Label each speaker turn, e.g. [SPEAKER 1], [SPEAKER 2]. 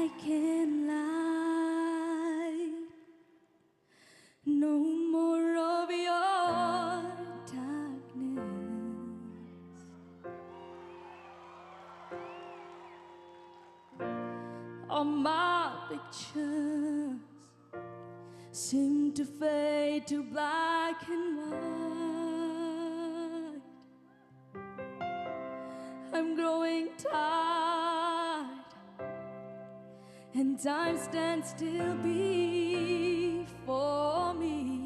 [SPEAKER 1] I can light no more of your darkness. All my pictures seem to fade to black and white. I'm growing tired, and time stands still before me.